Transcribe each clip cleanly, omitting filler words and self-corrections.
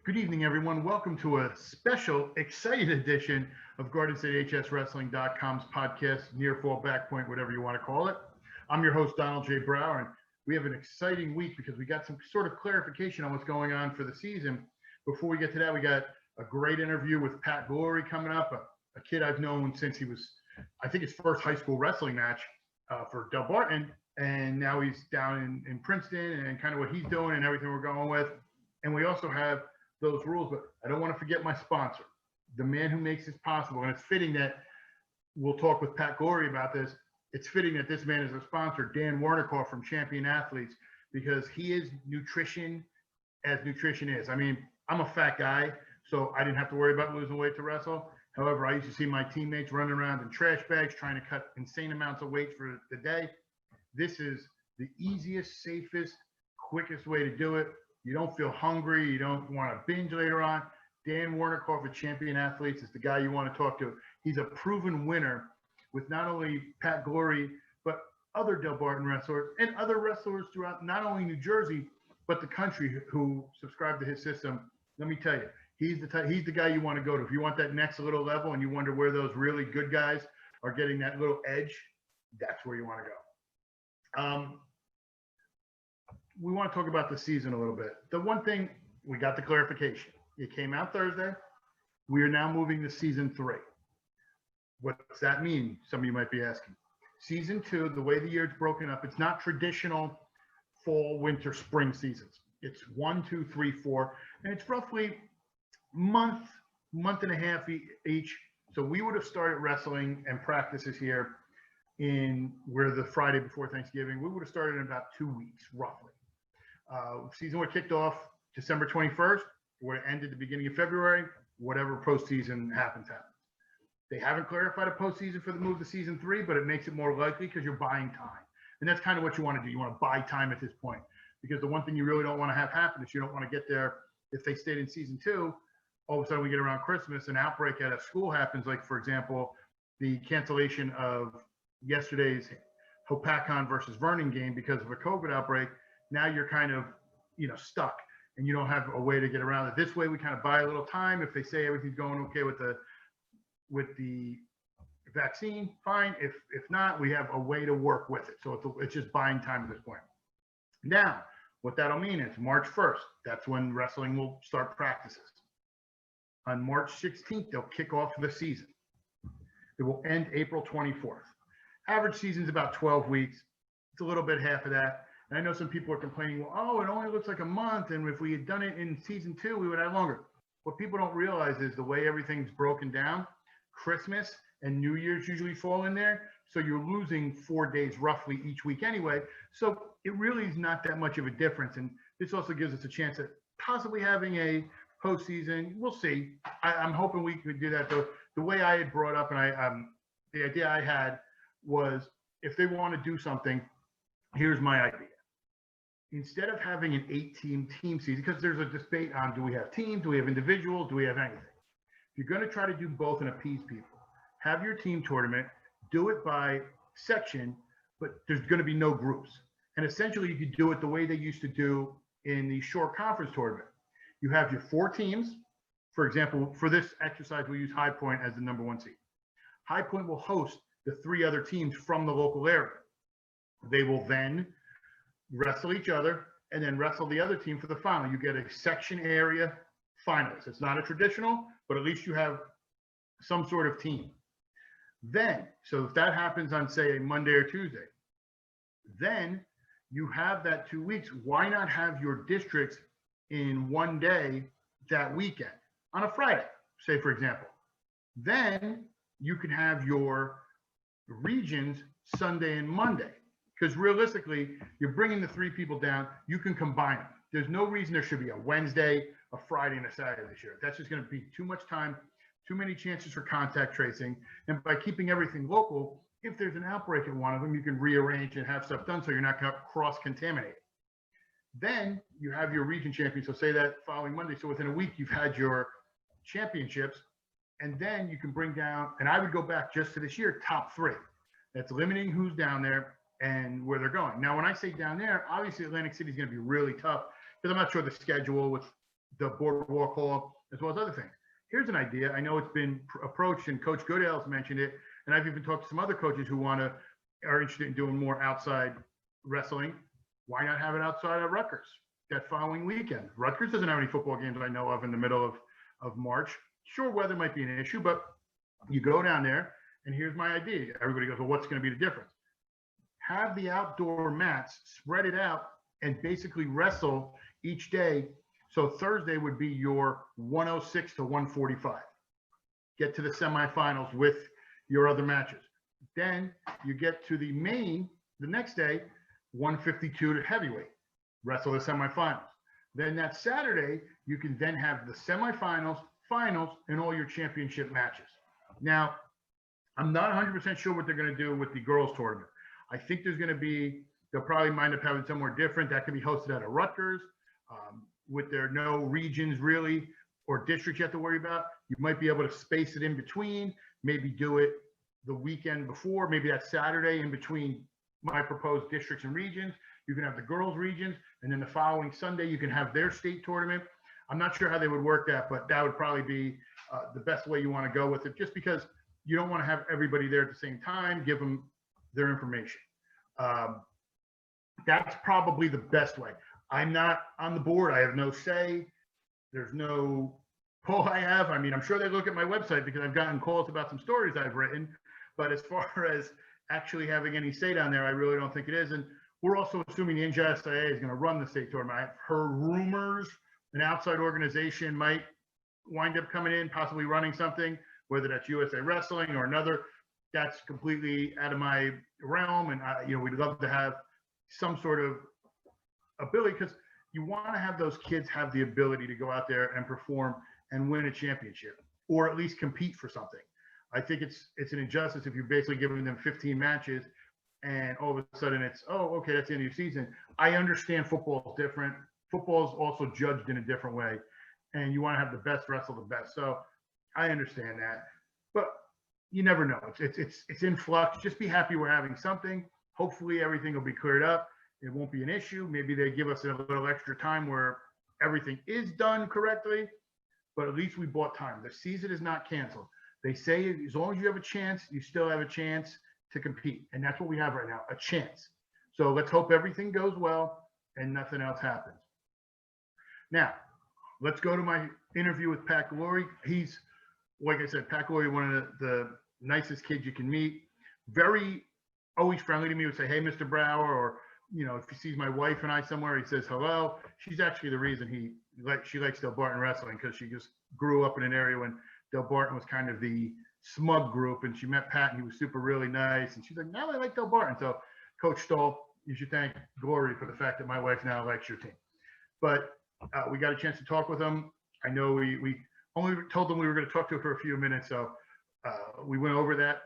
Good evening, everyone. Welcome to a special, excited edition of GardenStateHSWrestling.com's podcast, Near Fall, Back Point, whatever you want to call it. I'm your host, Donald J. Brower, and we have an exciting week because we got some sort of clarification on what's going on for the season. Before we get to that, we got a great interview with Pat Glory coming up, a kid I've known since he was, I think, his first high school wrestling match for Delbarton, and now he's down in Princeton and kind of what he's doing and everything we're going with. And we also have those rules, but I don't want to forget my sponsor, the man who makes this possible. And it's fitting that we'll talk with Pat Glory about this. It's fitting that this man is a sponsor, Dan Wernickoff from Champion Athletes, because he is nutrition as nutrition is. I mean, I'm a fat guy, so I didn't have to worry about losing weight to wrestle. However, I used to see my teammates running around in trash bags trying to cut insane amounts of weight for the day. This is the easiest, safest, quickest way to do it. You don't feel hungry. You don't want to binge later on. Dan Wernickoff at Champion Athletes is the guy you want to talk to. He's a proven winner with not only Pat Glory, but other Delbarton wrestlers and other wrestlers throughout not only New Jersey, but the country who subscribe to his system. Let me tell you, he's the guy you want to go to. If you want that next little level and you wonder where those really good guys are getting that little edge, that's where you want to go. We want to talk about the season a little bit. The one thing, we got the clarification. It came out Thursday. We are now moving to season 3. What does that mean? Some of you might be asking. Season 2, the way the year is broken up, it's not traditional fall, winter, spring seasons. It's 1, 2, 3, 4, and it's roughly month and a half each. So we would have started wrestling and practices here where the Friday before Thanksgiving. We would have started in about 2 weeks, roughly. Season would have kicked off December 21st, would have ended the beginning of February, whatever postseason happens. They haven't clarified a postseason for the move to season 3, but it makes it more likely because you're buying time. And that's kind of what you want to do. You want to buy time at this point, because the one thing you really don't want to have happen is you don't want to get there. If they stayed in season 2, all of a sudden we get around Christmas, an outbreak at a school happens. Like, for example, the cancellation of yesterday's Hopatcon versus Vernon game because of a COVID outbreak. Now you're kind of, stuck and you don't have a way to get around it. This way we kind of buy a little time. If they say everything's going okay with the vaccine, fine. If not, we have a way to work with it. So it's just buying time at this point. Now, what that'll mean is March 1st, that's when wrestling will start practices. On March 16th, they'll kick off the season. It will end April 24th. Average season's about 12 weeks. It's a little bit half of that. And I know some people are complaining, well, oh, it only looks like a month. And if we had done it in season 2, we would have longer. What people don't realize is the way everything's broken down, Christmas and New Year's usually fall in there. So you're losing 4 days roughly each week anyway. So it really is not that much of a difference. And this also gives us a chance at possibly having a postseason. We'll see. I'm hoping we could do that. The way I had brought up, and the idea I had was, if they want to do something, here's my idea. Instead of having an 8-team season, because there's a debate on, do we have teams, do we have individuals, do we have anything? If you're going to try to do both and appease people, have your team tournament, do it by section, but there's going to be no groups. And essentially you could do it the way they used to do in the short conference tournament. You have your 4 teams. For example, for this exercise, we use High Point as the number 1 seed. High Point will host the 3 other teams from the local area. They will then wrestle each other and then wrestle the other team for the final. You get a section area finalist. It's not a traditional, but at least you have some sort of team. Then, so if that happens on, say, a Monday or Tuesday, then you have that 2 weeks. Why not have your districts in one day that weekend on a Friday, say, for example? Then you can have your regions Sunday and Monday. Because realistically, you're bringing the 3 people down. You can combine them. There's no reason there should be a Wednesday, a Friday, and a Saturday this year. That's just going to be too much time, too many chances for contact tracing. And by keeping everything local, if there's an outbreak in one of them, you can rearrange and have stuff done so you're not cross-contaminated. Then you have your region champion. So say that following Monday. So within a week, you've had your championships. And then you can bring down, and I would go back just to this year, top 3. That's limiting who's down there and where they're going. Now, when I say down there, obviously Atlantic City is going to be really tough because I'm not sure the schedule with the Boardwalk Hall, as well as other things. Here's an idea. I know it's been approached, and Coach Goodale's mentioned it, and I've even talked to some other coaches who are interested in doing more outside wrestling. Why not have it outside of Rutgers that following weekend? Rutgers doesn't have any football games I know of in the middle of March. Sure, weather might be an issue, but you go down there, and here's my idea. Everybody goes, well, what's going to be the difference? Have the outdoor mats, spread it out, and basically wrestle each day. So Thursday would be your 106 to 145. Get to the semifinals with your other matches. Then you get to the main the next day, 152 to heavyweight. Wrestle the semifinals. Then that Saturday, you can then have the semifinals, finals, and all your championship matches. Now, I'm not 100% sure what they're going to do with the girls tournament. I think there's going to be, they'll probably wind up having somewhere different that could be hosted out of Rutgers. With there no regions really or districts you have to worry about, you might be able to space it in between, maybe do it the weekend before, maybe that Saturday in between my proposed districts and regions. You can have the girls regions, and then the following Sunday you can have their state tournament. I'm not sure how they would work that, but that would probably be the best way you want to go with it, just because you don't want to have everybody there at the same time, give them their information. That's probably the best way. I'm not on the board. I have no say. There's no pull I have. I mean, I'm sure they look at my website because I've gotten calls about some stories I've written. But as far as actually having any say down there, I really don't think it is. And we're also assuming the NJSIA is going to run the state tournament. I've heard rumors an outside organization might wind up coming in, possibly running something, whether that's USA Wrestling or another. That's completely out of my realm. And, we'd love to have some sort of ability, because you want to have those kids have the ability to go out there and perform and win a championship, or at least compete for something. I think it's an injustice if you're basically giving them 15 matches and all of a sudden it's, oh, okay, that's the end of your season. I understand football is different. Football is also judged in a different way, and you want to have the best wrestle the best. So I understand that, but you never know. It's in flux. Just be happy we're having something. Hopefully everything will be cleared up. It won't be an issue. Maybe they give us a little extra time where everything is done correctly, but at least we bought time. The season is not canceled. They say as long as you have a chance, you still have a chance to compete. And that's what we have right now, a chance. So let's hope everything goes well and nothing else happens. Now, let's go to my interview with Pat Glory. He's, like I said, Pat Glory, one of the nicest kids you can meet. Very, always friendly to me. Would say, hey, Mr. Brower, or if he sees my wife and I somewhere, he says hello. She's actually the reason she likes Delbarton wrestling, because she just grew up in an area when Delbarton was kind of the smug group, and she met Pat and he was really nice. And she's like, now I like Delbarton. So Coach Stoll, you should thank Glory for the fact that my wife now likes your team. But we got a chance to talk with him. I know we only told them we were going to talk to him for a few minutes. So we went over that.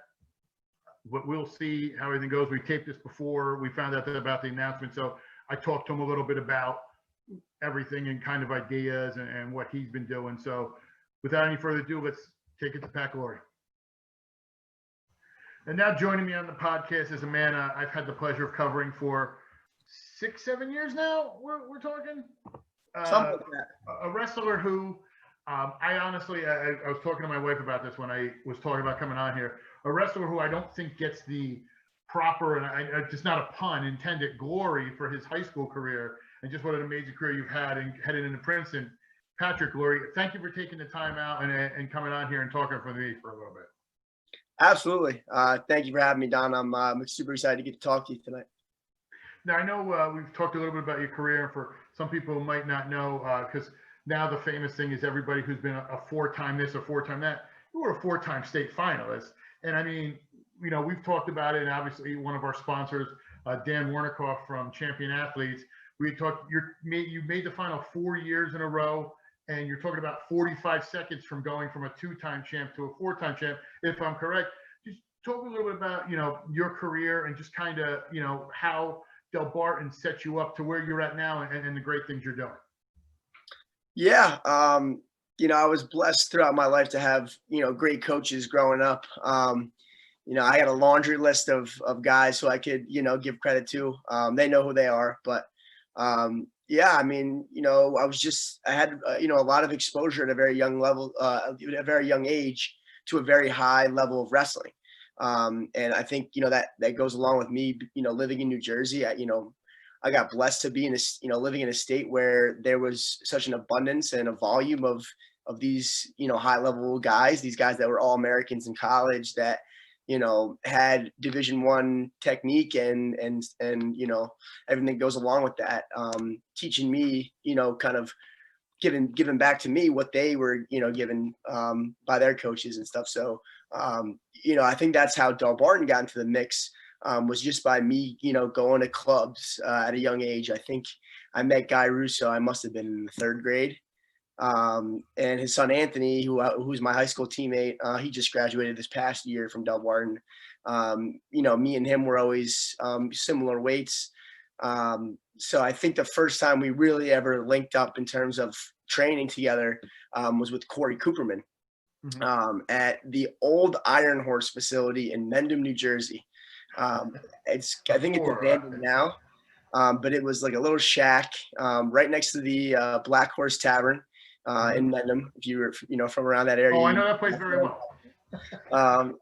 We'll see how everything goes. We taped this before we found out about the announcement. So I talked to him a little bit about everything and kind of ideas and what he's been doing. So without any further ado, let's take it to Pat Glory. And now joining me on the podcast is a man I've had the pleasure of covering for 6-7 years now. We're talking Something like that. A wrestler who I honestly, I was talking to my wife about this when I was talking about coming on here. A wrestler who I don't think gets the proper, and just not a pun intended, glory for his high school career, and just what an amazing career you've had and headed into Princeton. Patrick Glory, thank you for taking the time out and coming on here and talking for me for a little bit. Absolutely. Thank you for having me, Don. I'm super excited to get to talk to you tonight. Now, I know we've talked a little bit about your career. For some people who might not know, because now the famous thing is everybody who's been a four-time this or four-time that. You were a four-time state finalist. And I mean, we've talked about it, and obviously one of our sponsors, Dan Warnikoff from Champion Athletes, we talked, you made the final 4 years in a row, and you're talking about 45 seconds from going from a two-time champ to a four-time champ, if I'm correct. Just talk a little bit about, your career and just kind of, how Delbarton set you up to where you're at now and the great things you're doing. Yeah. I was blessed throughout my life to have, great coaches growing up. I had a laundry list of guys who I could, give credit to. They know who they are, but, Yeah, I mean, I had, a lot of exposure at a very young level, at a very young age to a very high level of wrestling. And I think, that goes along with me, living in New Jersey. I got blessed to be living in a state where there was such an abundance and a volume of these, high level guys, these guys that were all Americans in college that, had Division I technique and everything that goes along with that, teaching me, kind of giving back to me what they were, given by their coaches and stuff. So, I think that's how Delbarton got into the mix, was just by me, going to clubs at a young age. I think I met Guy Russo. I must have been in the third grade. And his son Anthony, who's my high school teammate, he just graduated this past year from Delbarton. Me and him were always similar weights. So I think the first time we really ever linked up in terms of training together was with Corey Cooperman at the old Iron Horse facility in Mendham, New Jersey. I think it's abandoned now, but it was like a little shack right next to the Black Horse Tavern in Mendham. If you were, from around that area. Oh, I know that place very well.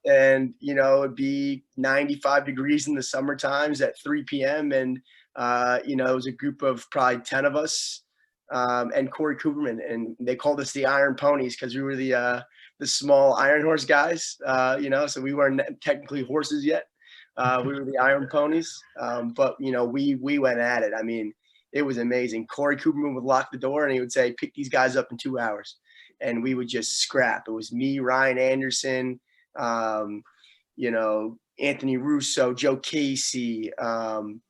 And it'd be 95 degrees in the summer times at 3 p.m. And it was a group of probably 10 of us, and Corey Cooperman, and they called us the Iron Ponies because we were the small Iron Horse guys. So we weren't technically horses yet. We were the Iron Ponies, but we went at it. I mean, it was amazing. Corey Cooperman would lock the door and he would say, "Pick these guys up in 2 hours," and we would just scrap. It was me, Ryan Anderson, Anthony Russo, Joe Casey,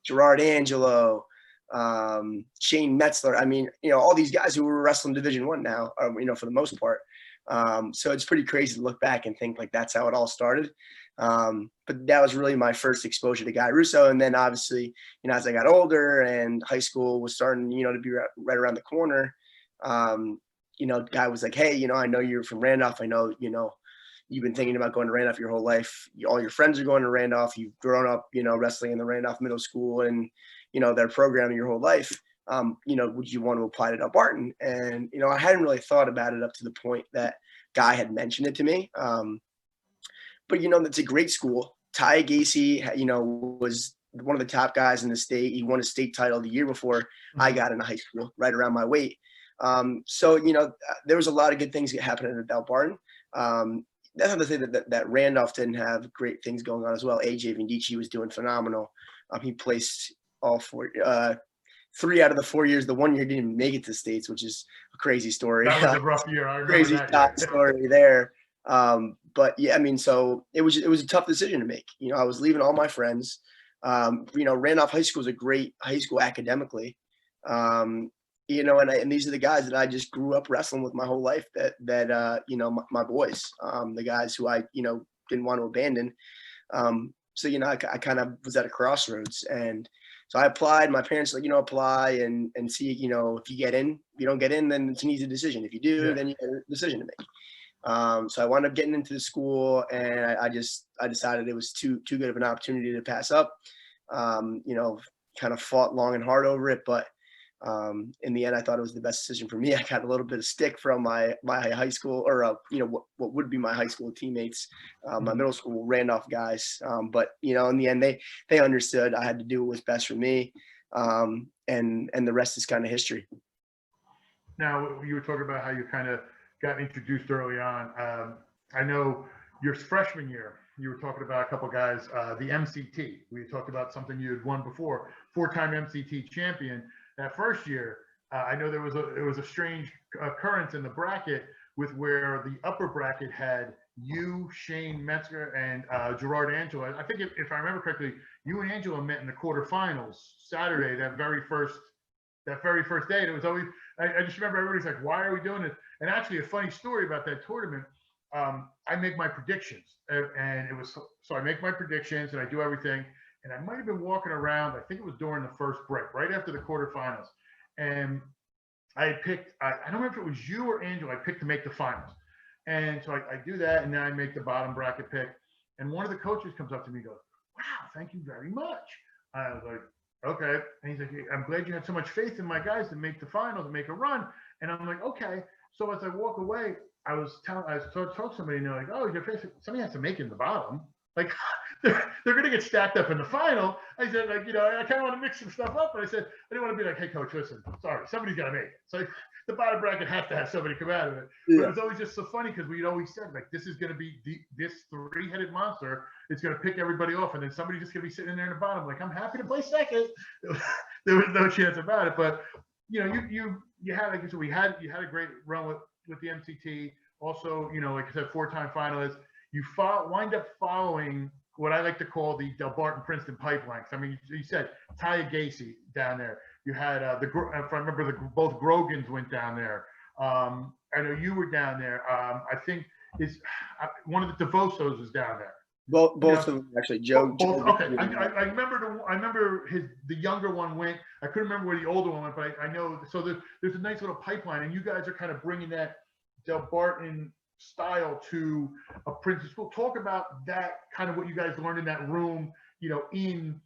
Gerard Angelo, Shane Metzler. I mean, all these guys who were wrestling Division I now, for the most part. So it's pretty crazy to look back and think like that's how it all started. But that was really my first exposure to Guy Russo. And then obviously, as I got older and high school was starting, to be right around the corner, Guy was like, "Hey, I know you're from Randolph. I know, you've been thinking about going to Randolph your whole life. All your friends are going to Randolph. You've grown up, wrestling in the Randolph Middle School and, their programming your whole life. Would you want to apply to Delbarton?" And, I hadn't really thought about it up to the point that Guy had mentioned it to me. But, it's a great school. Ty Gacy, was one of the top guys in the state. He won a state title the year before I got into high school, right around my weight. So, there was a lot of good things that happened at Delbarton. That's not to say that Randolph didn't have great things going on as well. AJ Vindici was doing phenomenal. He placed all 3 out of the 4 years. The 1 year didn't even make it to states, which is a crazy story. That was a rough year. I remember crazy that story there. But yeah, I mean, so it was a tough decision to make. I was leaving all my friends. Randolph High School is a great high school academically. And these are the guys that I just grew up wrestling with my whole life that my boys, the guys who I, didn't want to abandon. So, I kind of was at a crossroads, and so I applied. My parents were like, apply and see, if you get in. If you don't get in, then it's an easy decision. If you do, then you have a decision to make. So I wound up getting into the school, and I decided it was too good of an opportunity to pass up. Kind of fought long and hard over it, but in the end, I thought it was the best decision for me. I got a little bit of stick from my high school, or what would be my high school teammates, my middle school Randolph guys. But in the end, they understood I had to do what was best for me, and the rest is kind of history. Now, you were talking about how you kind of got introduced early on. I know your freshman year, you were talking about a couple of guys, the MCT. We talked about something you had won before, 4-time MCT champion. That first year, I know there was a strange occurrence in the bracket with where the upper bracket had you, Shane Metzger, and Gerard Angelo. I think if I remember correctly, you and Angelo met in the quarterfinals Saturday, that very first day. And it was always, I just remember everybody's like, "Why are we doing this?" And actually, a funny story about that tournament. I make my predictions, and so I make my predictions and I do everything. And I might have been walking around, I think it was during the first break, right after the quarterfinals. And I had picked, I don't remember if it was you or Angel, I picked to make the finals. And so I do that, and then I make the bottom bracket pick. And one of the coaches comes up to me and goes, "Wow, thank you very much." I was like, Okay. And he's like, I'm glad you had so much faith in my guys to make the finals and make a run. And I'm like, okay. So as I walk away, I was talking to somebody and they're like, oh, your face, somebody has to make it in the bottom. Like they're going to get stacked up in the final. I said, like, I kind of want to mix some stuff up. But I said, I didn't want to be like, hey, coach, listen, sorry, somebody's got to make it. So the bottom bracket has to have somebody come out of it. But it was always just so funny because we'd always said, like, this is going to be this three-headed monster. It's going to pick everybody off. And then somebody's just going to be sitting in there in the bottom. Like, I'm happy to play second. There was no chance about it. But, you had, like I said, you had a great run with the MCT. Also, like I said, 4-time finalist. You wind up following what I like to call the Delbarton Princeton pipeline. I mean, you said Taya Gacy down there. You had if I remember, both Grogans went down there. I know you were down there. I think one of the DeVosos is down there. Both of them actually. Joe. Okay, I remember the younger one went. I couldn't remember where the older one went, but I know. So there's a nice little pipeline, and you guys are kind of bringing that Delbarton style to a Princeton school. Talk about that, kind of what you guys learned in that room, in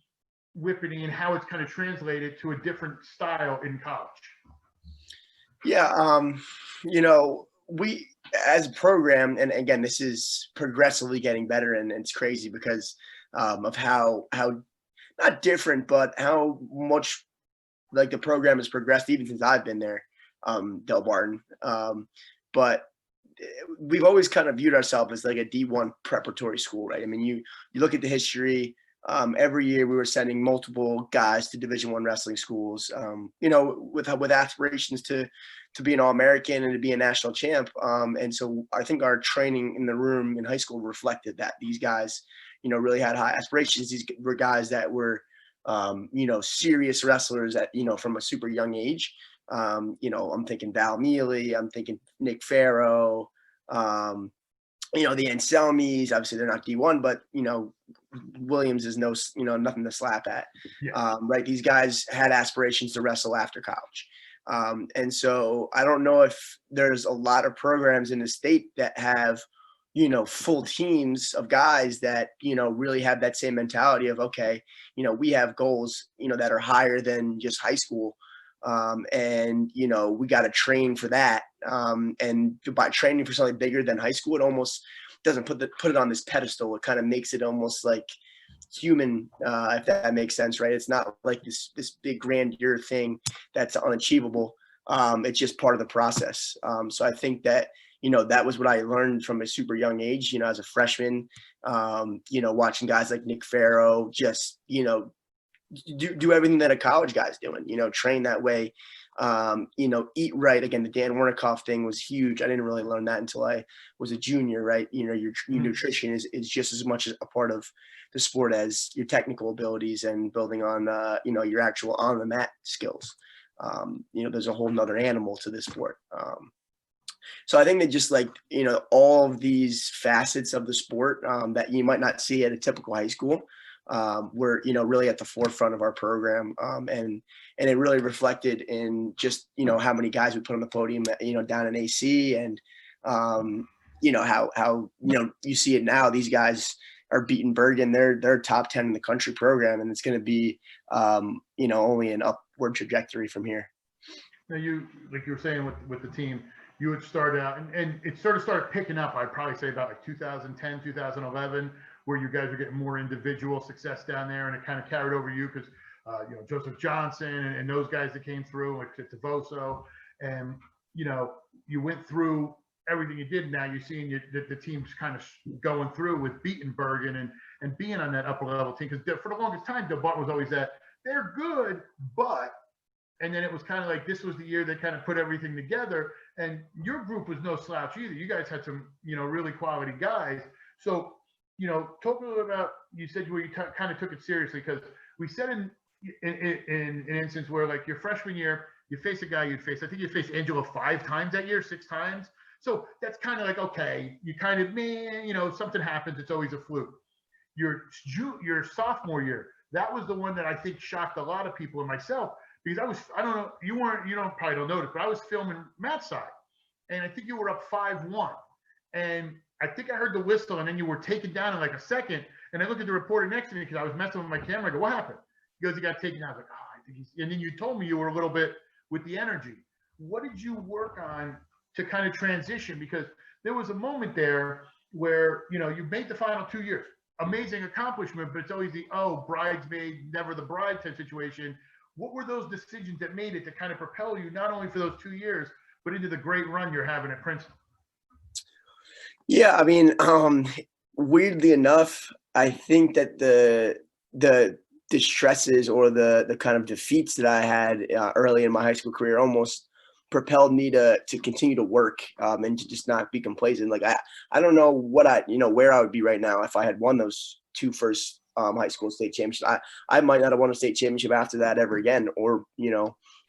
Whippany, and how it's kind of translated to a different style in college. Yeah, we as a program, and again, this is progressively getting better, and it's crazy because of how not different, but how much like the program has progressed even since I've been there, Delbarton. But we've always kind of viewed ourselves as like a D1 preparatory school, right? I mean, you look at the history. Every year we were sending multiple guys to Division I wrestling schools, with aspirations to be an All-American and to be a national champ. And so I think our training in the room in high school reflected that. These guys, really had high aspirations. These were guys that were, serious wrestlers at, from a super young age. I'm thinking Val Mealy, I'm thinking Nick Farrow, the Anselmis. Obviously they're not D1, but Williams is nothing to slap at. Yeah. Right. These guys had aspirations to wrestle after college. And so I don't know if there's a lot of programs in the state that have, full teams of guys that, really have that same mentality of, okay, we have goals, that are higher than just high school. And we got to train for that. And by training for something bigger than high school, it almost doesn't put it on this pedestal. It kind of makes it almost like human, if that makes sense, right? It's not like this big grandeur thing that's unachievable. It's just part of the process. So I think that, that was what I learned from a super young age, as a freshman, watching guys like Nick Farrow just, do everything that a college guy's doing, train that way, eat right. Again, the Dan Wernickoff thing was huge. I didn't really learn that until I was a junior, right? Your nutrition is just as much a part of the sport as your technical abilities and building on, your actual on the mat skills. There's a whole nother animal to this sport. So I think that just like, all of these facets of the sport that you might not see at a typical high school, we're really at the forefront of our program, and it really reflected in just how many guys we put on the podium down in AC, and how you see it now. These guys are beating Bergen. They're top 10 in the country program, and it's going to be only an upward trajectory from here. Now you were saying with the team, you would start out and it sort of started picking up. I'd probably say about like 2010, 2011. Where you guys are getting more individual success down there, and it kind of carried over you because, Joseph Johnson and those guys that came through, like Tavoso, and, you went through everything you did. Now you're seeing the team's kind of going through with beating Bergen and being on that upper level team. Because for the longest time, Delbarton was always that they're good, but, and then it was kind of like this was the year they kind of put everything together. And your group was no slouch either. You guys had some, really quality guys. So, talk a little about, you said where you kind of took it seriously, because we said in an instance where like your freshman year, you face a guy I think you faced Angelo 5 times that year, 6 times. So that's kind of like, okay, you kind of, something happens. It's always a fluke. Your sophomore year, that was the one that I think shocked a lot of people and myself, because I don't know, you probably don't notice, but I was filming Matt's side, and I think you were up 5-1. And I think I heard the whistle, and then you were taken down in like a second. And I looked at the reporter next to me because I was messing with my camera. I go, what happened? He goes, he got taken out. I was like, oh, I think he's, and then you told me you were a little bit with the energy. What did you work on to kind of transition? Because there was a moment there where, you know, you made the final 2 years, amazing accomplishment, but it's always the, oh, bridesmaid, never the bride type situation. What were those decisions that made it to kind of propel you, not only for those 2 years, but into the great run you're having at Princeton? Yeah, I mean, weirdly enough, I think that the stresses or the kind of defeats that I had early in my high school career almost propelled me to continue to work and to just not be complacent. Like I don't know what where I would be right now if I had won those two first high school state championships. I might not have won a state championship after that ever again, or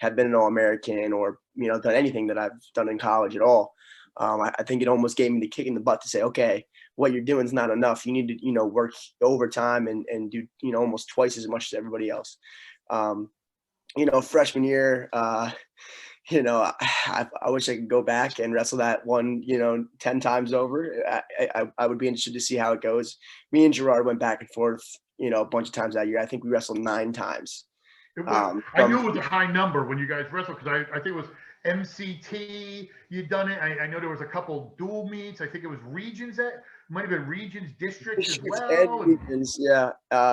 had been an All-American, or done anything that I've done in college at all. I think it almost gave me the kick in the butt to say, okay, what you're doing is not enough. You need to, work overtime and do, almost twice as much as everybody else. Freshman year, I wish I could go back and wrestle that one, 10 times over. I would be interested to see how it goes. Me and Gerard went back and forth, a bunch of times that year. I think we wrestled 9 times. I knew it was a high number when you guys wrestled, because I think it was MCT. You'd done it. I know there was a couple dual meets. I think it was regions, that might have been regions, districts as well. And regions, yeah.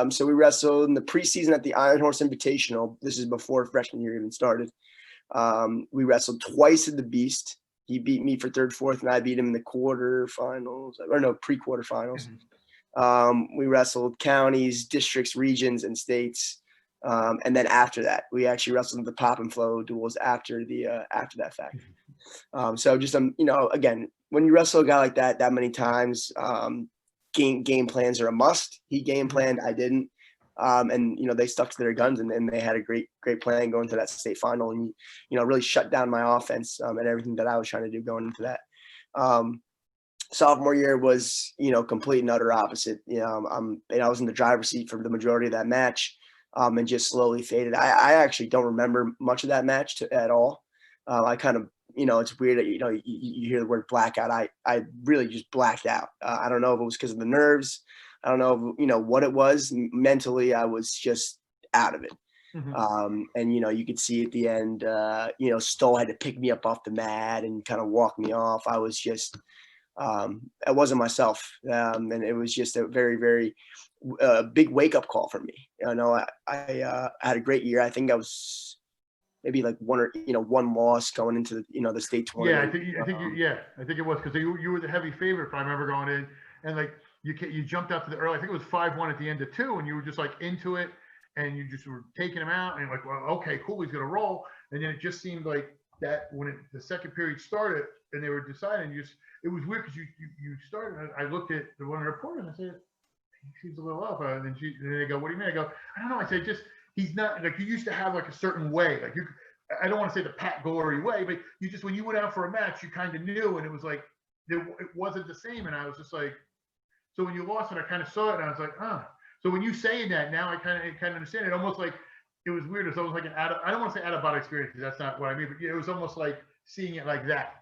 So we wrestled in the preseason at the Iron Horse Invitational. This is before freshman year even started. We wrestled twice at the Beast. He beat me for third, fourth, and I beat him in the quarterfinals, or no, pre-quarterfinals. We wrestled counties, districts, regions, and states. And then after that, we actually wrestled the pop and flow duels after that fact. So just again, when you wrestle a guy like that many times, game plans are a must. He game planned, I didn't. And they stuck to their guns, and they had a great plan going to that state final, and really shut down my offense and everything that I was trying to do going into that. Sophomore year was complete and utter opposite. I was in the driver's seat for the majority of that match, and just slowly faded. I actually don't remember much of that match at all. I kind of it's weird that you hear the word blackout. I really just blacked out. I don't know if it was because of the nerves. I don't know if, what it was. Mentally, I was just out of it. And you could see at the end, Stoll had to pick me up off the mat and kind of walk me off. I was just, I wasn't myself. And it was just a very, very big wake up call for me. I had a great year. I think I was maybe like one loss going into the the state tournament. Yeah, I think it was, because you were the heavy favorite, if I remember going in, and like you jumped out to the early. I think it was 5-1 at the end of 2, and you were just like into it, and you just were taking him out, and you're like, well, okay, cool, he's gonna roll. And then it just seemed like that when the second period started and they were deciding, it was weird, because you started. And I looked at the one of the reporters and I said, he's a little off, and then they go, what do you mean? I go, I don't know. I said, just, he's not like you used to have, like a certain way, like I don't want to say the Pat Glory way, but you just, when you went out for a match, you kind of knew, and it was like it wasn't the same. And I was just like, so when you lost it, I kind of saw it, and I was like, So when you saying that now, I kind of understand it. Almost like it was weird. It's almost like I don't want to say out of body experience, because that's not what I mean, but it was almost like seeing it like that.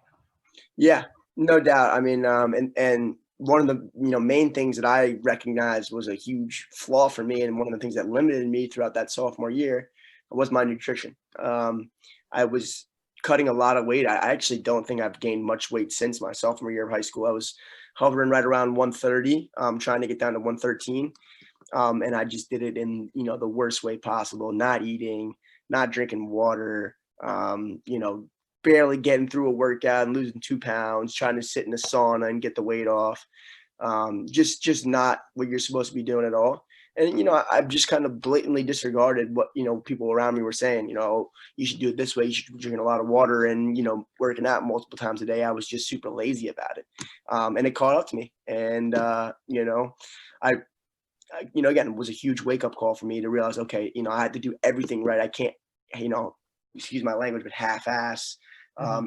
Yeah, no doubt. I mean, and one of the main things that I recognized was a huge flaw for me, and one of the things that limited me throughout that sophomore year was my nutrition. I was cutting a lot of weight. I actually don't think I've gained much weight since my sophomore year of high school. I was hovering right around 130, trying to get down to 113. And I just did it in, the worst way possible, not eating, not drinking water, barely getting through a workout and losing 2 pounds, trying to sit in the sauna and get the weight off. Just not what you're supposed to be doing at all. And, I've just kind of blatantly disregarded what, people around me were saying, you should do it this way. You should be drinking a lot of water and, working out multiple times a day. I was just super lazy about it. And it caught up to me. And, again, it was a huge wake up call for me to realize, okay, I had to do everything right. I can't, excuse my language, but half-ass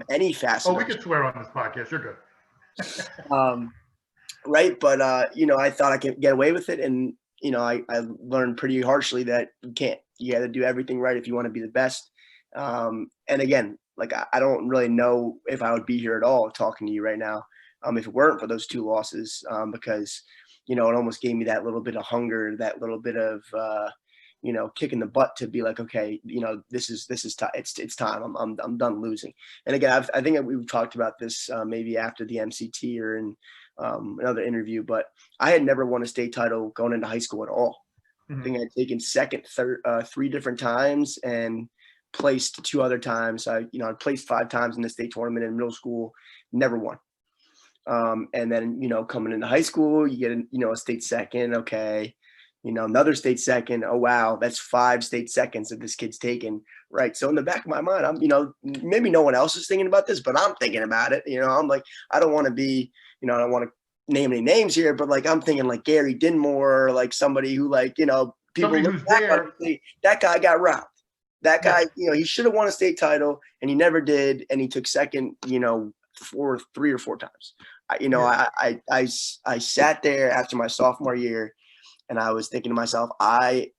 any fast. Oh, we could swear on this podcast. You're good. Right. But, I thought I could get away with it. And, I learned pretty harshly that you can't. You got to do everything right if you want to be the best. And again, like I don't really know if I would be here at all talking to you right now if it weren't for those 2 losses, because it almost gave me that little bit of hunger, that little bit of kick in the butt to be like, okay, this is it's time. I'm done losing. And again, I think we've talked about this maybe after the MCT or in another interview, but I had never won a state title going into high school at all. I think I'd taken second, third, 3 different times and placed 2 other times. I placed 5 times in the state tournament in middle school, never won. And then, coming into high school, you get, a state second. Okay. Another state second. Oh, wow. That's 5 state seconds that this kid's taken. Right. So in the back of my mind, I'm, maybe no one else is thinking about this, but I'm thinking about it. I'm like, I don't want to be, I don't want to name any names here, but like, I'm thinking like Gary Dinmore, like somebody who like, people look back on it, that guy got robbed. That guy, he should have won a state title and he never did. And he took second, 3 or 4 times. I sat there after my sophomore year and I was thinking to myself, I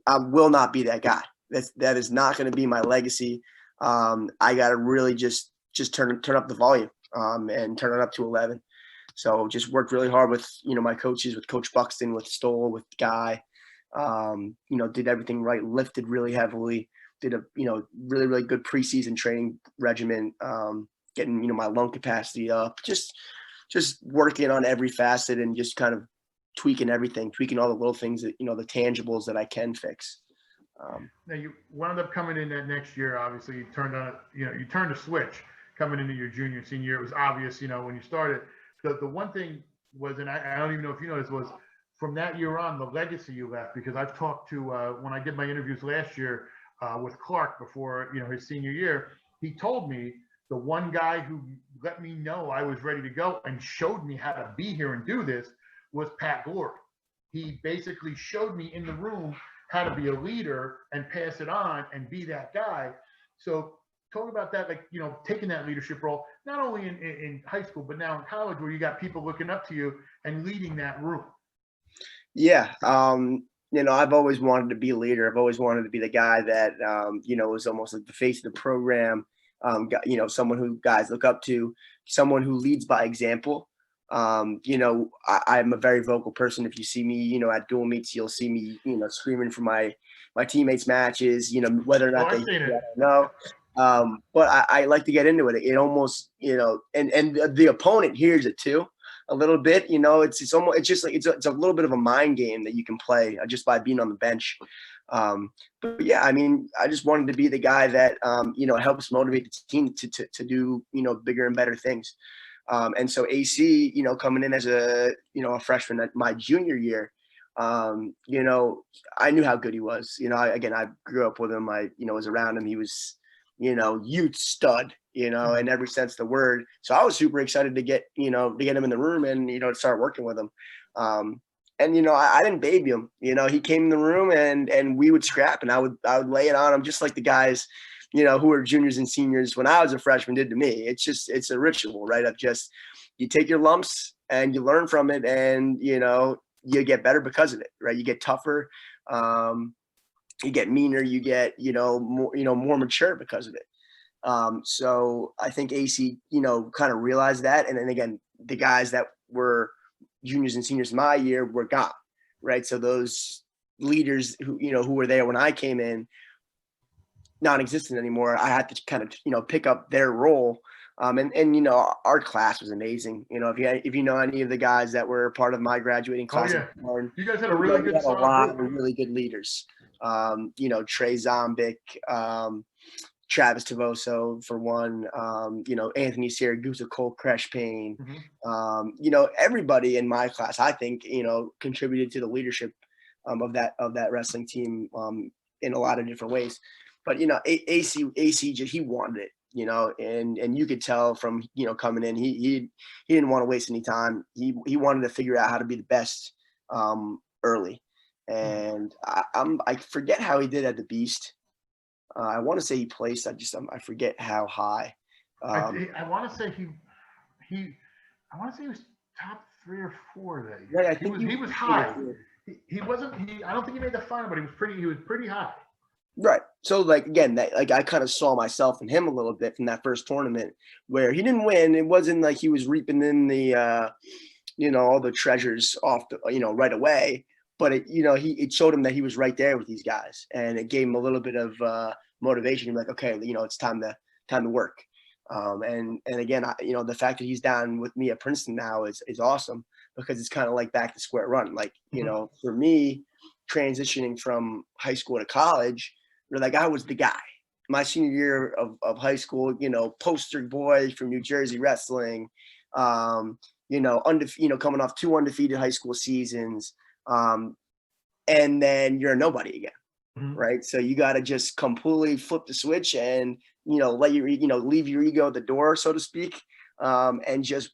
will not be that guy. That is not going to be my legacy. I got to really just turn up the volume and turn it up to 11. So just worked really hard with, my coaches, with Coach Buxton, with Stoll, with Guy, did everything right, lifted really heavily, did a, really, really good preseason training regimen, getting, my lung capacity up, just working on every facet and just kind of tweaking everything, tweaking all the little things that, the tangibles that I can fix. Now you wound up coming in that next year. Obviously, you turned a switch coming into your junior and senior year. It was obvious, when you started. The one thing was, and I don't even know if you know this, was from that year on, the legacy you left, because I've talked to, when I did my interviews last year with Clark before, his senior year, he told me the one guy who let me know I was ready to go and showed me how to be here and do this was Pat Glory. He basically showed me in the room how to be a leader and pass it on and be that guy. So talk about that, like, taking that leadership role, not only in high school, but now in college where you got people looking up to you and leading that room. Yeah. I've always wanted to be a leader. I've always wanted to be the guy that, was almost like the face of the program. Someone who guys look up to, someone who leads by example. I'm a very vocal person. If you see me, at dual meets, you'll see me, screaming for my teammates' matches, whether or not they I don't know. But I like to get into it. It almost, and the opponent hears it too a little bit, it's almost, it's just like, it's a little bit of a mind game that you can play just by being on the bench. But yeah, I just wanted to be the guy that, helps motivate the team to do, bigger and better things. And so AC, coming in as a freshman at my junior year, I knew how good he was. I grew up with him. I was around him. He was, youth stud, in every sense of the word. So I was super excited to get him in the room and, to start working with him. And, I didn't baby him, he came in the room and we would scrap and I would lay it on him just like the guys, who were juniors and seniors when I was a freshman did to me. It's a ritual, right? Of just, you take your lumps and you learn from it and, you get better because of it, right? You get tougher, you get meaner, you get, more mature because of it. So I think AC, kind of realized that. And then again, the guys that were juniors and seniors my year were gone, right? So those leaders who were there when I came in, non-existent anymore. I had to kind of, pick up their role. And our class was amazing. If you know any of the guys that were part of my graduating class, You guys had a really good, a lot of really good leaders. Trey Zombic, Travis Tavoso for one, Anthony Siragusa, Cole Creshpain, everybody in my class, I think, contributed to the leadership of that wrestling team in a lot of different ways. But, AC just, he wanted it, and you could tell from, coming in, he didn't want to waste any time. He wanted to figure out how to be the best early. And I forget how he did at the Beast. I want to say he placed. I forget how high. I want to say he was top 3 or 4 that year. Right, I think he was high. He wasn't. I don't think he made the final, but he was pretty high. Right. So like again, I kind of saw myself in him a little bit from that first tournament where he didn't win. It wasn't like he was reaping in the all the treasures off the, right away. but it showed him that he was right there with these guys, and it gave him a little bit of motivation. He's like, okay, it's time to work. And again, the fact that he's down with me at Princeton now is awesome, because it's kind of like back to square one. Like, for me, transitioning from high school to college, like, I was the guy. My senior year of high school, poster boy from New Jersey wrestling, coming off 2 undefeated high school seasons, and then you're a nobody again, right? So you got to just completely flip the switch and let your leave your ego at the door, so to speak, and just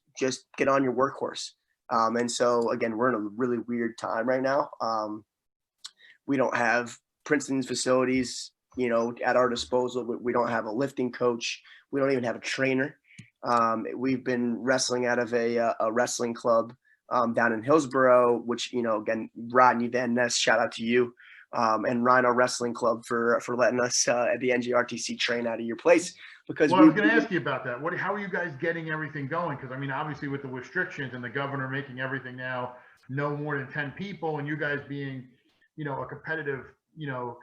get on your workhorse. And so again, we're in a really weird time right now. We don't have Princeton's facilities at our disposal. We don't have a lifting coach. We don't even have a trainer. We've been wrestling out of a wrestling club down in Hillsborough, which, again, Rodney Van Ness, shout out to you, and Rhino Wrestling Club for letting us at the NJRTC train out of your place. Because I was going to ask you about that. How are you guys getting everything going? Because, I mean, obviously with the restrictions and the governor making everything now no more than 10 people, and you guys being, a competitive,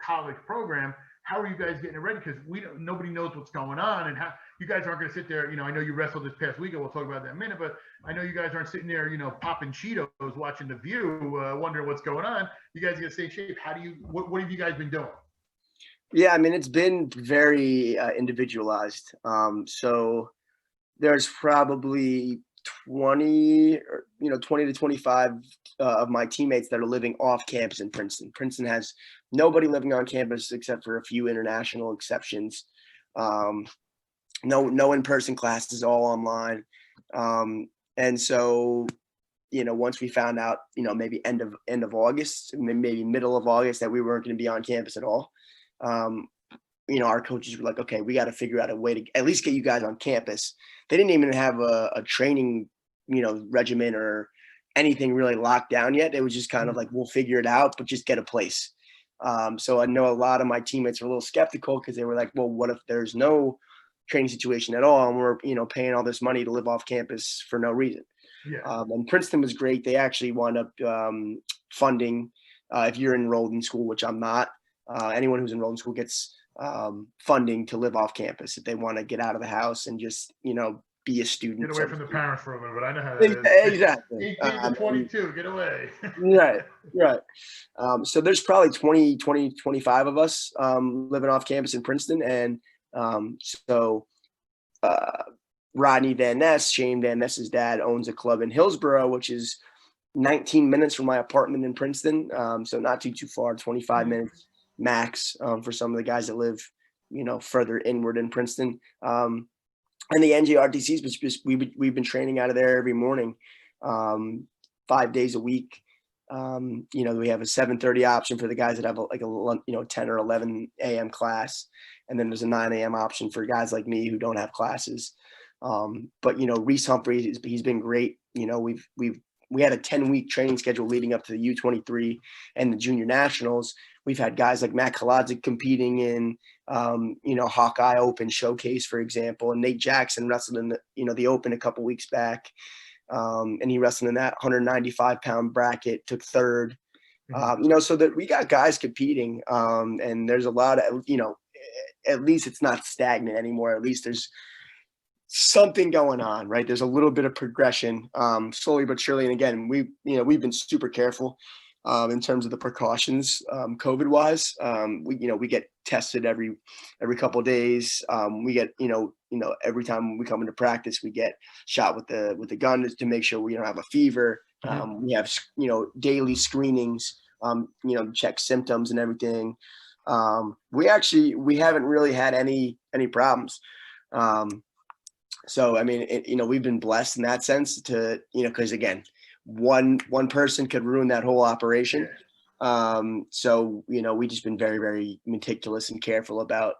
college program, how are you guys getting it ready? Because nobody knows what's going on, and how you guys aren't going to sit there. I know you wrestled this past weekend. We'll talk about that in a minute, but I know you guys aren't sitting there, popping Cheetos, watching The View, wondering what's going on. You guys got to stay in shape. What have you guys been doing? Yeah, I mean, it's been very individualized. So there's probably 20 to 25 of my teammates that are living off campus in Princeton. Princeton has nobody living on campus except for a few international exceptions. No in-person classes, all online. And so, once we found out, maybe end of August, maybe middle of August, that we weren't going to be on campus at all, our coaches were like, okay, we got to figure out a way to at least get you guys on campus. They didn't even have a training, regimen or anything really locked down yet. It was just kind of like, we'll figure it out, but just get a place. So I know a lot of my teammates were a little skeptical, because they were like, well, what if there's no training situation at all, and we're, paying all this money to live off campus for no reason? Yeah. And Princeton was great. They actually wound up funding, if you're enrolled in school, which I'm not, anyone who's enrolled in school gets funding to live off campus if they want to get out of the house and just, be a student. Get away from the parents for a little bit. I know how that is. Exactly. 18 to 22, get away. Right. So there's probably 25 of us living off campus in Princeton. And so Rodney Van Ness, Shane Van Ness's dad, owns a club in Hillsborough, which is 19 minutes from my apartment in Princeton. So not too far, 25 minutes max for some of the guys that live, further inward in Princeton. And the NJRTCs, we've been training out of there every morning, 5 days a week. We have a 7:30 option for the guys that have a 10 or 11 a.m. class. And then there's a 9 a.m. option for guys like me who don't have classes. But Reese Humphrey, he's been great. We had a 10-week training schedule leading up to the U23 and the junior nationals. We've had guys like Matt Kolodzik competing in, Hawkeye Open Showcase, for example, and Nate Jackson wrestled in the Open a couple weeks back. And he wrestled in that 195-pound bracket, took third. So that we got guys competing, and there's a lot of, at least it's not stagnant anymore. At least there's something going on, right? There's a little bit of progression, slowly but surely. And again, we've been super careful in terms of the precautions, COVID wise. We get tested every couple of days. We get, every time we come into practice, we get shot with the gun to make sure we don't have a fever. We have, daily screenings, check symptoms and everything. We haven't really had any problems. So, I mean, we've been blessed in that sense to, because again, one person could ruin that whole operation. So, we just been very, very meticulous and careful about,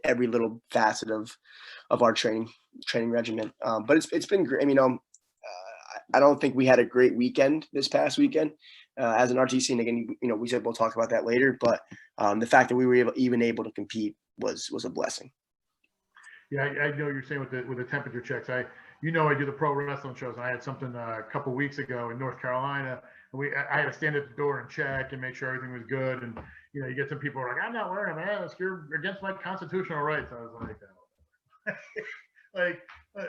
every little facet of our training regimen. But it's been great. I mean, I don't think we had a great weekend this past weekend as an RTC. And again, we said we'll talk about that later. But the fact that we were even able to compete was a blessing. Yeah, I know what you're saying with the temperature checks. I do the pro wrestling shows, and I had something a couple weeks ago in North Carolina, and I had to stand at the door and check and make sure everything was good. And you get some people who are like, I'm not wearing a mask. You're against my constitutional rights. I was like, oh. Like,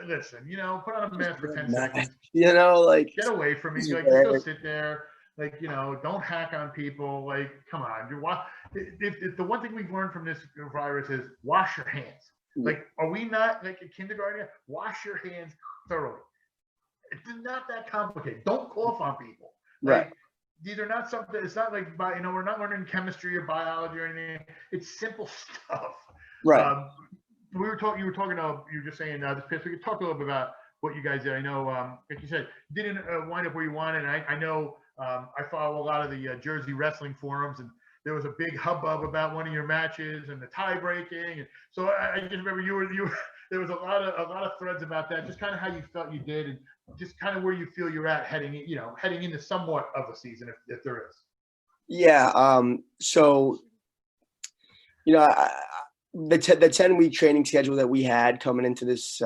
listen, put on a mask for 10 seconds. Like, get away from me. Like, just go sit there. Like, don't hack on people. Like, come on. If the one thing we've learned from this virus is wash your hands. Like, are we not like in kindergarten? Wash your hands thoroughly. It's not that complicated. Don't cough on people. Like, right. These are not something. It's not like we're not learning chemistry or biology or anything. It's simple stuff. Right. You were just saying this past week. We could talk a little bit about what you guys did. I know, like you said, you didn't wind up where you wanted. And I know I follow a lot of the Jersey wrestling forums, and there was a big hubbub about one of your matches and the tie breaking. And so I just remember there was a lot of threads about that, just kind of how you felt you did, and just kind of where you feel you're at heading into somewhat of a season, if there is. Yeah. So, the 10-week training schedule that we had coming into this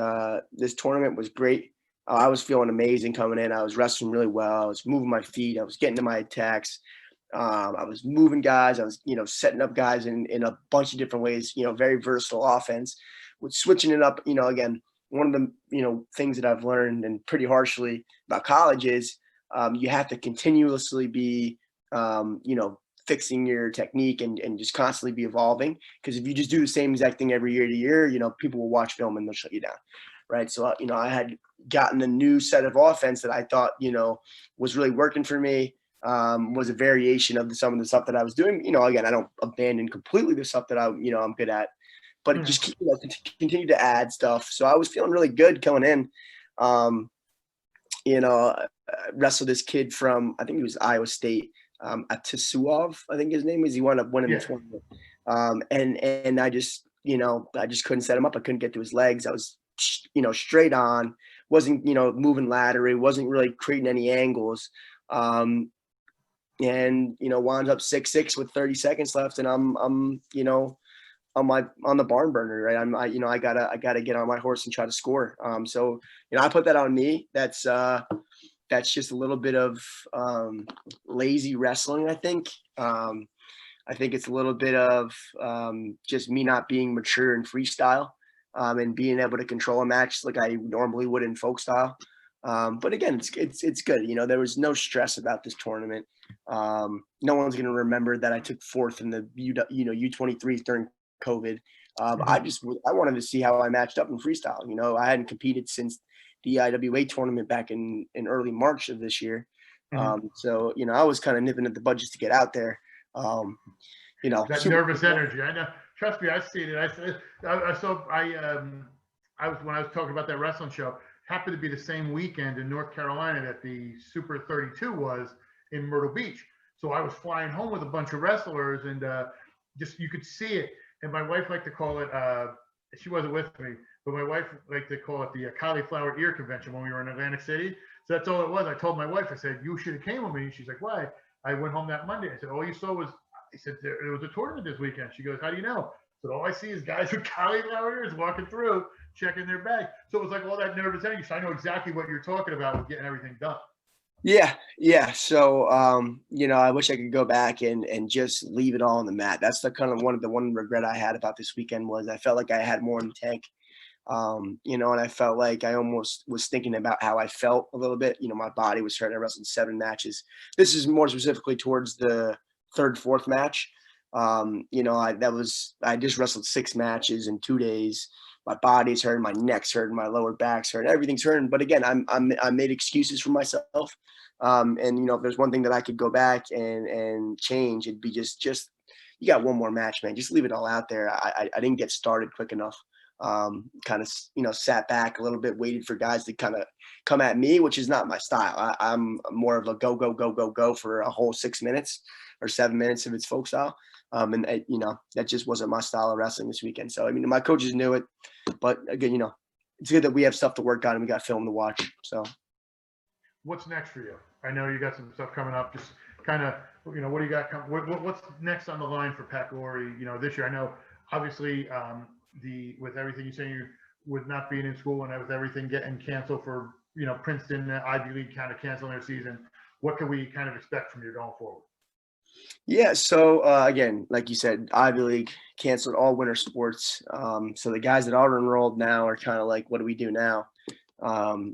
tournament was great. I was feeling amazing coming in. I was wrestling really well. I was moving my feet. I was getting to my attacks. I was moving guys. I was, setting up guys in a bunch of different ways, very versatile offense with switching it up. Again, one of the, things that I've learned and pretty harshly about college is you have to continuously be, fixing your technique and just constantly be evolving. Because if you just do the same exact thing every year to year, people will watch film and they'll shut you down. Right. So, I had gotten a new set of offense that I thought, was really working for me. Was a variation of some of the stuff that I was doing. Again, I don't abandon completely the stuff that I'm good at, but just continue to add stuff. So I was feeling really good coming in. Wrestled this kid from, I think he was Iowa State, Atisuov, I think his name is. He wound up winning the tournament. And I just couldn't set him up. I couldn't get to his legs. I was, straight on, wasn't, moving laterally, wasn't really creating any angles. And wound up 6-6 with 30 seconds left, and I'm on the barn burner, right? I gotta get on my horse and try to score. So I put that on me. That's just a little bit of lazy wrestling, I think. I think it's a little bit of just me not being mature in freestyle and being able to control a match like I normally would in folk style. But again, it's good. There was no stress about this tournament. No one's going to remember that I took fourth in the U23s during COVID. I wanted to see how I matched up in freestyle. I hadn't competed since the IWA tournament back in early March of this year. So, I was kind of nipping at the budgets to get out there. That nervous energy. I know. Trust me, I've seen it. When I was talking about that wrestling show, happened to be the same weekend in North Carolina that the Super 32 was in Myrtle Beach. So I was flying home with a bunch of wrestlers, and you could see it. And my wife liked to call it, she wasn't with me, but my wife liked to call it the cauliflower ear convention when we were in Atlantic City. So that's all it was. I told my wife, I said, you should have came with me. She's like, why? I went home that Monday. I said, all you saw was, I said, there was a tournament this weekend. She goes, how do you know? So all I see is guys with cauliflower ears walking through, checking their bag. So it was like all that nervous energy. So I know exactly what you're talking about with getting everything done. Yeah. So, I wish I could go back and just leave it all on the mat. That's the kind of one regret I had about this weekend was I felt like I had more in the tank. And I felt like I almost was thinking about how I felt a little bit. My body was hurt. I wrestled 7 matches. This is more specifically towards the 3rd, 4th match. I just wrestled 6 matches in 2 days. My body's hurting, my neck's hurting, my lower back's hurting, everything's hurting. But again, I made excuses for myself. And if there's one thing that I could go back and change, it'd be just you got one more match, man. Just leave it all out there. I didn't get started quick enough. Kind of sat back a little bit, waited for guys to kind of come at me, which is not my style. I'm more of a go for a whole 6 minutes or 7 minutes if it's folk style. And that just wasn't my style of wrestling this weekend. So, my coaches knew it, but again, it's good that we have stuff to work on and we got film to watch. So what's next for you? I know you got some stuff coming up, just kind of, what do you got? What's next on the line for Pat Laurie, this year? I know obviously with everything you're saying, with not being in school and with everything getting canceled for, Princeton, Ivy League kind of canceling their season, what can we kind of expect from you going forward? Yeah, so again, like you said, Ivy League canceled all winter sports. So the guys that are enrolled now are kind of like, what do we do now?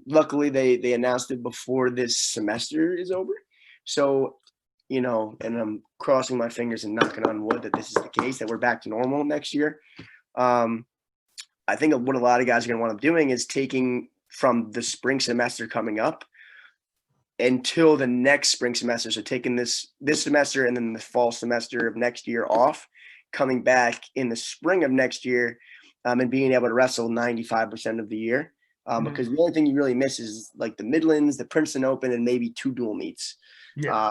Luckily, they announced it before this semester is over. So, and I'm crossing my fingers and knocking on wood that this is the case, that we're back to normal next year. I think what a lot of guys are going to want to be doing is taking from the spring semester coming up until the next spring semester. So taking this semester and then the fall semester of next year off, coming back in the spring of next year, and being able to wrestle 95% of the year. Because the only thing you really miss is like the Midlands, the Princeton Open, and maybe 2 dual meets. Yeah.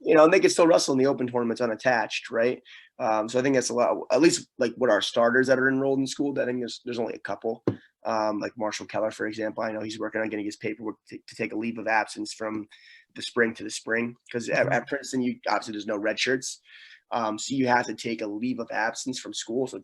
And they can still wrestle in the open tournaments unattached, right? So I think that's a lot, at least like what our starters that are enrolled in school. I think there's only a couple. Like Marshall Keller, for example. I know he's working on getting his paperwork to take a leave of absence from the spring to the spring, because at Princeton, obviously there's no red shirts. So you have to take a leave of absence from school. So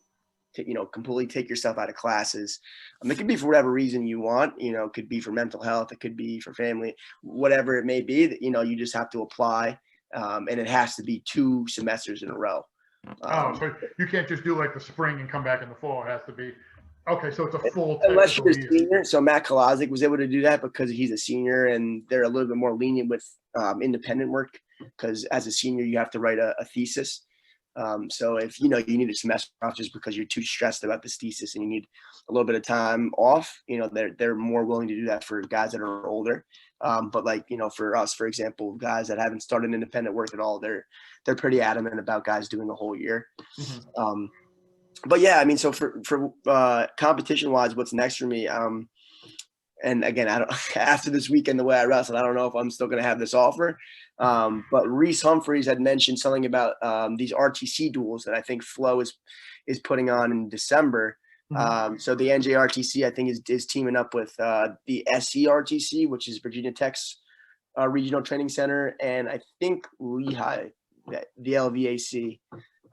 completely take yourself out of classes. It could be for whatever reason you want, it could be for mental health, it could be for family, whatever it may be, that, you just have to apply. And it has to be 2 semesters in a row. So you can't just do like the spring and come back in the fall. It has to be, okay, so it's a full unless you're a year. senior. So Matt Kolazic was able to do that because he's a senior, and they're a little bit more lenient with independent work, because as a senior, you have to write a thesis. So if you need a semester off just because you're too stressed about this thesis and you need a little bit of time off, they're more willing to do that for guys that are older. But like, for us, for example, guys that haven't started independent work at all, they're pretty adamant about guys doing a whole year. But yeah, so for competition wise, what's next for me? And again, I don't, after this weekend, the way I wrestled, I don't know if I'm still going to have this offer. But Reese Humphreys had mentioned something about these RTC duels that I think Flo is putting on in December. So the NJRTC, I think, is teaming up with the SERTC, which is Virginia Tech's regional training center, and I think Lehigh, the LVAC,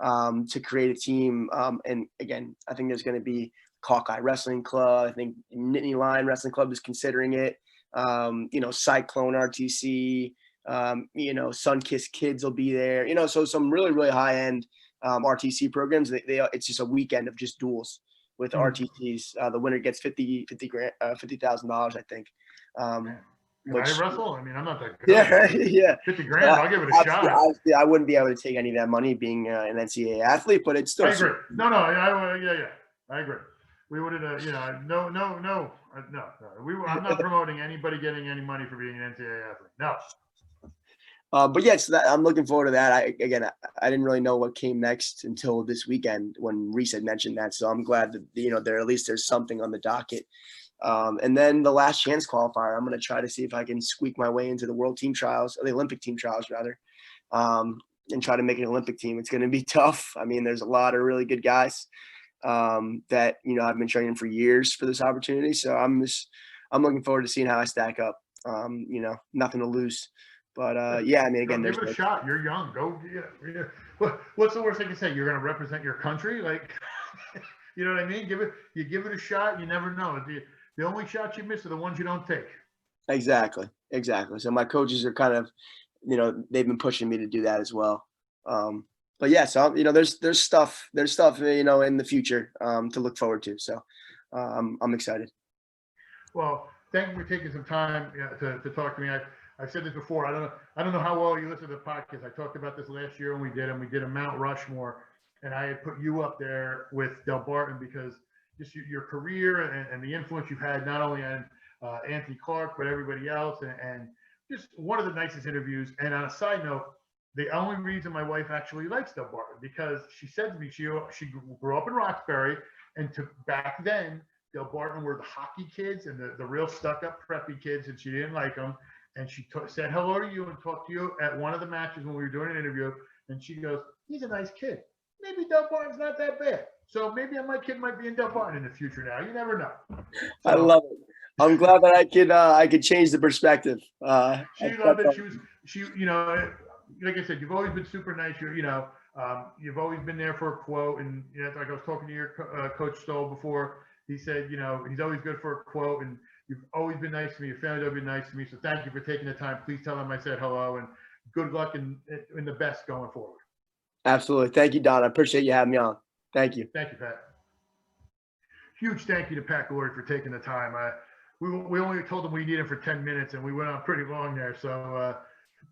to create a team. And again, I think there's going to be Hawkeye Wrestling Club. I think Nittany Lion Wrestling Club is considering it. Cyclone RTC. Sunkissed Kids will be there. So some really, really high end RTC programs. It's just a weekend of just duels with RTCs. The winner gets $50,000, I think. Can I wrestle? I'm not that good. Yeah. 50 grand, I'll give it a shot. I wouldn't be able to take any of that money being an NCAA athlete, but it's still. I agree. No, I agree. We would have, no. I'm not promoting anybody getting any money for being an NCAA athlete. No. But yes, I'm looking forward to that. I didn't really know what came next until this weekend when Reese had mentioned that. So I'm glad that, at least there's something on the docket. And then the last chance qualifier, I'm going to try to see if I can squeak my way into the world team trials, or the Olympic team trials rather, and try to make an Olympic team. It's going to be tough. There's a lot of really good guys that, I've been training for years for this opportunity. So I'm looking forward to seeing how I stack up. Nothing to lose. But again, give it a shot. You're young. Go. Yeah. What's the worst they can say? You're going to represent your country, like, you know what I mean? Give it a shot. You never know. The only shots you miss are the ones you don't take. Exactly. So my coaches are kind of, they've been pushing me to do that as well. But yeah, so there's stuff in the future to look forward to. So I'm excited. Well, thank you for taking some time to talk to me. I've said this before. I don't know how well you listen to the podcast. I talked about this last year when we did, and we did a Mount Rushmore, and I had put you up there with Delbarton because just your career and the influence you've had not only on Anthony Clark but everybody else, and just one of the nicest interviews. And on a side note, the only reason my wife actually likes Delbarton, because she said to me she grew up in Roxbury, and back then Delbarton were the hockey kids and the real stuck-up preppy kids, and she didn't like them. And she said hello to you and talked to you at one of the matches when we were doing an interview. And she goes, he's a nice kid. Maybe Delbarton's not that bad. So maybe my kid might be in Delbarton in the future now. You never know. So, I love it. I'm glad that I could change the perspective. She loved it. She like I said, you've always been super nice. You've always been there for a quote. And like I was talking to your coach Stoll before, He said, he's always good for a quote, and you've always been nice to me. Your family's always been nice to me. So thank you for taking the time. Please tell him I said hello, and good luck in the best going forward. Absolutely. Thank you, Don. I appreciate you having me on. Thank you. Thank you, Pat. Huge thank you to Pat Glory for taking the time. We only told him we need him for 10 minutes, and we went on pretty long there. So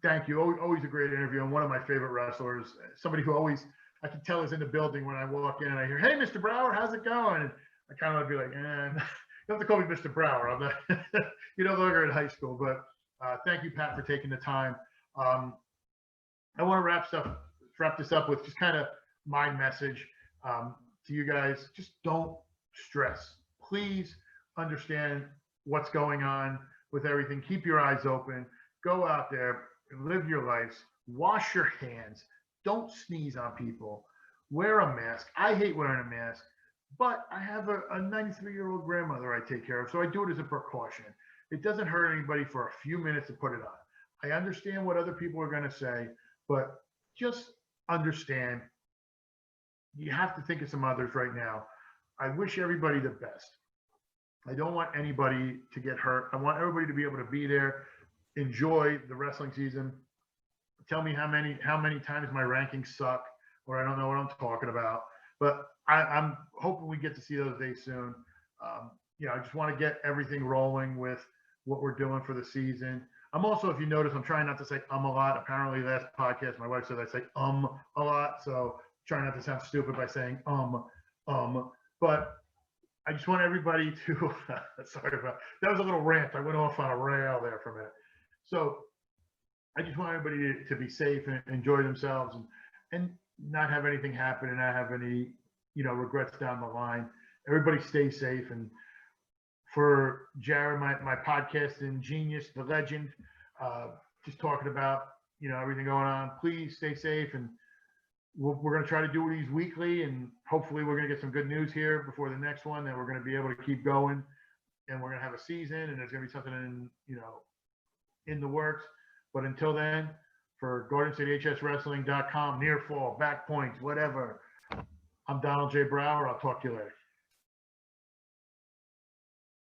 thank you. Always a great interview, and one of my favorite wrestlers. Somebody who I can tell is in the building when I walk in and I hear, "Hey, Mr. Brower, how's it going?" And I kind of want to be like, you have to call me Mr. Brower. I'm not, no longer in high school. But thank you, Pat, for taking the time. I want to wrap this up with just kind of my message to you guys. Just don't stress. Please understand what's going on with everything. Keep your eyes open. Go out there and live your lives. Wash your hands. Don't sneeze on people. Wear a mask. I hate wearing a mask, but I have a 93-year-old grandmother I take care of, so I do it as a precaution. It doesn't hurt anybody for a few minutes to put it on. I understand what other people are going to say, but just understand you have to think of some others right now. I wish everybody the best. I don't want anybody to get hurt. I want everybody to be able to be there, enjoy the wrestling season. Tell me how many times my rankings suck, or I don't know what I'm talking about. But I'm hoping we get to see those days soon. I just want to get everything rolling with what we're doing for the season. I'm also, if you notice, I'm trying not to say a lot. Apparently, last podcast, my wife said I say a lot. So trying not to sound stupid by saying But I just want everybody to, sorry about that. Was a little rant. I went off on a rail there for a minute. So I just want everybody to be safe and enjoy themselves and not have anything happen and not have any, regrets down the line. Everybody stay safe. And for Jared, my podcast and genius, the legend, just talking about, everything going on, please stay safe. And we're going to try to do these weekly, and hopefully we're going to get some good news here before the next one, that we're going to be able to keep going, and we're going to have a season, and there's going to be something in the works. But until then, for GardenStateHSWrestling.com, near fall, back points, whatever, I'm Donald J. Brower. I'll talk to you later.